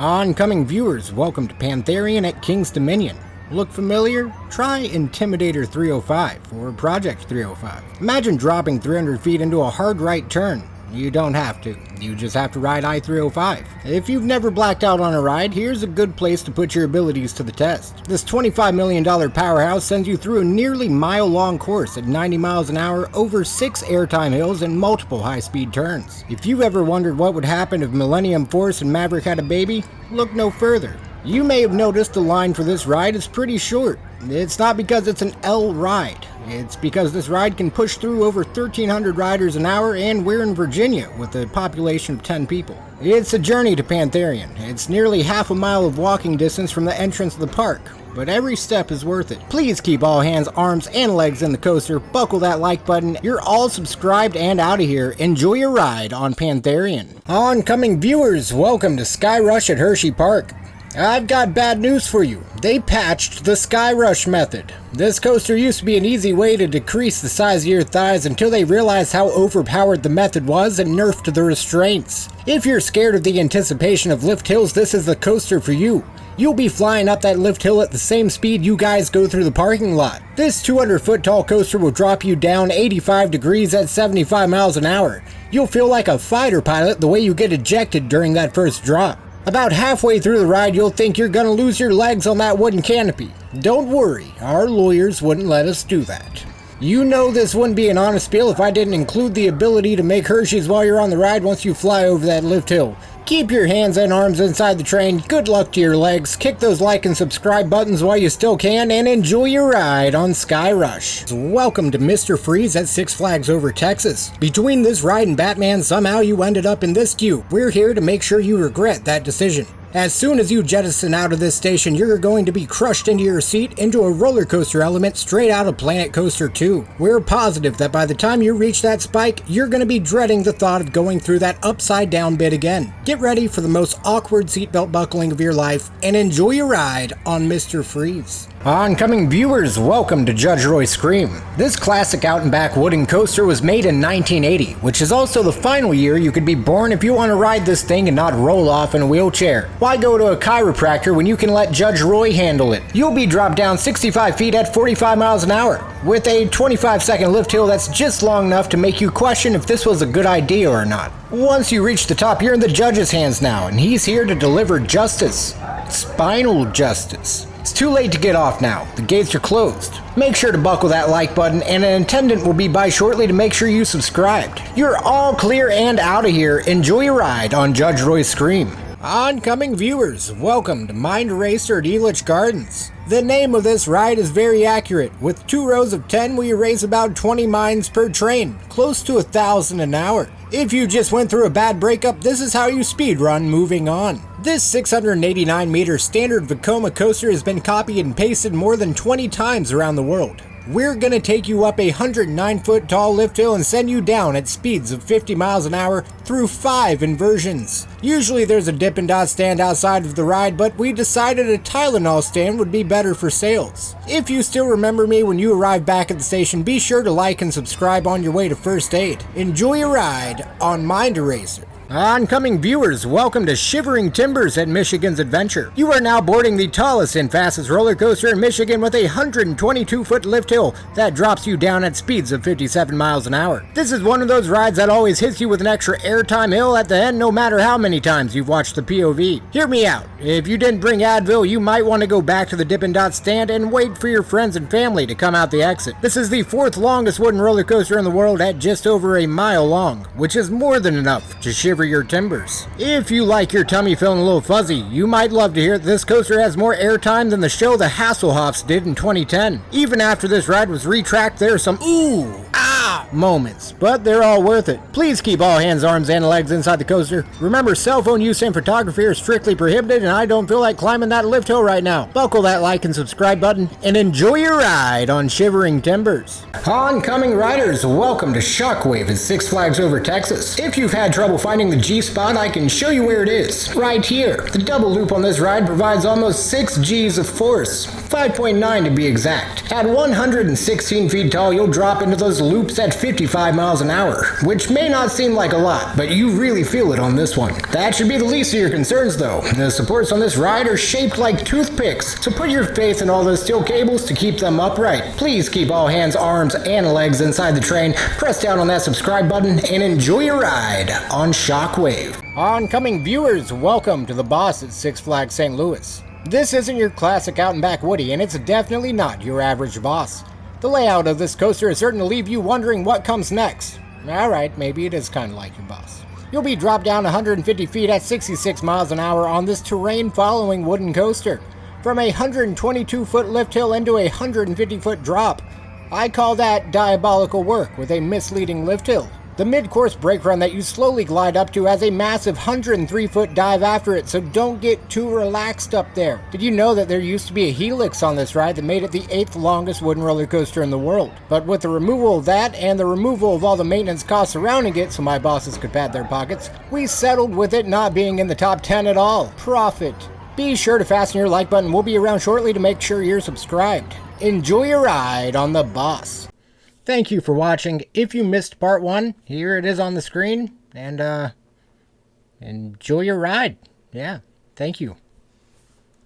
Oncoming viewers, welcome to Pantherian at King's Dominion. Look familiar? Try Intimidator 305 or Project 305. Imagine dropping 300 feet into a hard right turn. You don't have to. You just have to ride I-305. If you've never blacked out on a ride, here's a good place to put your abilities to the test. This $25 million powerhouse sends you through a nearly mile-long course at 90 miles an hour over 6 airtime hills and multiple high-speed turns. If you've ever wondered what would happen if Millennium Force and Maverick had a baby, look no further. You may have noticed the line for this ride is pretty short. It's not because it's an L ride. It's because this ride can push through over 1,300 riders an hour, and we're in Virginia with a population of 10 people. It's a journey to Pantherian. It's nearly half a mile of walking distance from the entrance of the park, but every step is worth it. Please keep all hands, arms, and legs in the coaster. Buckle that like button. You're all subscribed and out of here. Enjoy your ride on Pantherian. Oncoming viewers, welcome to Skyrush at Hersheypark. I've got bad news for you. They patched the Skyrush method. This coaster used to be an easy way to decrease the size of your thighs until they realized how overpowered the method was and nerfed the restraints. If you're scared of the anticipation of lift hills, this is the coaster for you. You'll be flying up that lift hill at the same speed you guys go through the parking lot. This 200-foot tall coaster will drop you down 85 degrees at 75 miles an hour. You'll feel like a fighter pilot the way you get ejected during that first drop. About halfway through the ride, you'll think you're gonna lose your legs on that wooden canopy. Don't worry, our lawyers wouldn't let us do that. You know this wouldn't be an honest spiel if I didn't include the ability to make Hershey's while you're on the ride once you fly over that lift hill. Keep your hands and arms inside the train, good luck to your legs, kick those like and subscribe buttons while you still can, and enjoy your ride on Skyrush. Welcome to Mr. Freeze at Six Flags Over Texas. Between this ride and Batman, somehow you ended up in this queue. We're here to make sure you regret that decision. As soon as you jettison out of this station, you're going to be crushed into your seat into a roller coaster element straight out of Planet Coaster 2. We're positive that by the time you reach that spike, you're going to be dreading the thought of going through that upside down bit again. Get ready for the most awkward seatbelt buckling of your life and enjoy your ride on Mr. Freeze. Oncoming viewers, welcome to Judge Roy's Scream. This classic out and back wooden coaster was made in 1980, which is also the final year you could be born if you want to ride this thing and not roll off in a wheelchair. Why go to a chiropractor when you can let Judge Roy handle it? You'll be dropped down 65 feet at 45 miles an hour, with a 25-second lift hill that's just long enough to make you question if this was a good idea or not. Once you reach the top, you're in the judge's hands now, and he's here to deliver justice. Spinal justice. It's too late to get off now. The gates are closed. Make sure to buckle that like button, and an attendant will be by shortly to make sure you subscribed. You're all clear and out of here. Enjoy your ride on Judge Roy's Scream. Oncoming viewers, welcome to Mind Racer at Elitch Gardens. The name of this ride is very accurate. With 2 rows of 10, we race about 20 minds per train, close to 1,000 an hour. If you just went through a bad breakup, this is how you speedrun moving on. This 689-meter standard Vekoma coaster has been copied and pasted more than 20 times around the world. We're gonna take you up a 109-foot tall lift hill and send you down at speeds of 50 miles an hour through 5 inversions. Usually there's a Dippin' Dot stand outside of the ride, but we decided a Tylenol stand would be better for sales. If you still remember me when you arrive back at the station, be sure to like and subscribe on your way to first aid. Enjoy your ride on Mind Racer. Oncoming viewers, welcome to Shivering Timbers at Michigan's Adventure. You are now boarding the tallest and fastest roller coaster in Michigan with a 122-foot lift hill that drops you down at speeds of 57 miles an hour. This is one of those rides that always hits you with an extra airtime hill at the end no matter how many times you've watched the POV. Hear me out. If you didn't bring Advil, you might want to go back to the Dippin' Dot stand and wait for your friends and family to come out the exit. This is the 4th longest wooden roller coaster in the world at just over a mile long, which is more than enough to shiver your timbers. If you like your tummy feeling a little fuzzy, you might love to hear that this coaster has more airtime than the show the Hasselhoffs did in 2010. Even after this ride was retracked, there are some ooh, ah moments, but they're all worth it. Please keep all hands, arms, and legs inside the coaster. Remember, cell phone use and photography are strictly prohibited, and I don't feel like climbing that lift hill right now. Buckle that like and subscribe button, and enjoy your ride on Shivering Timbers. Oncoming riders, welcome to Shockwave at Six Flags Over Texas. If you've had trouble finding the G-spot, I can show you where it is. Right here. The double loop on this ride provides almost 6 Gs of force. 5.9 to be exact. At 116 feet tall, you'll drop into those loops at 55 miles an hour, which may not seem like a lot, but you really feel it on this one. That should be the least of your concerns though. The supports on this ride are shaped like toothpicks, so put your faith in all those steel cables to keep them upright. Please keep all hands, arms, and legs inside the train, press down on that subscribe button, and enjoy your ride on Shockwave. Oncoming viewers, welcome to the boss at Six Flags St. Louis. This isn't your classic out and back Woody, and it's definitely not your average boss. The layout of this coaster is certain to leave you wondering what comes next. Alright, maybe it is kind of like your boss. You'll be dropped down 150 feet at 66 miles an hour on this terrain-following wooden coaster, from a 122-foot lift hill into a 150-foot drop. I call that diabolical work with a misleading lift hill. The mid-course brake run that you slowly glide up to has a massive 103-foot dive after it, so don't get too relaxed up there. Did you know that there used to be a helix on this ride that made it the 8th longest wooden roller coaster in the world? But with the removal of that and the removal of all the maintenance costs surrounding it so my bosses could pad their pockets, we settled with it not being in the top 10 at all. Profit. Be sure to fasten your like button. We'll be around shortly to make sure you're subscribed. Enjoy your ride on the boss. Thank you for watching. If you missed part 1, here it is on the screen. And, enjoy your ride. Yeah, thank you.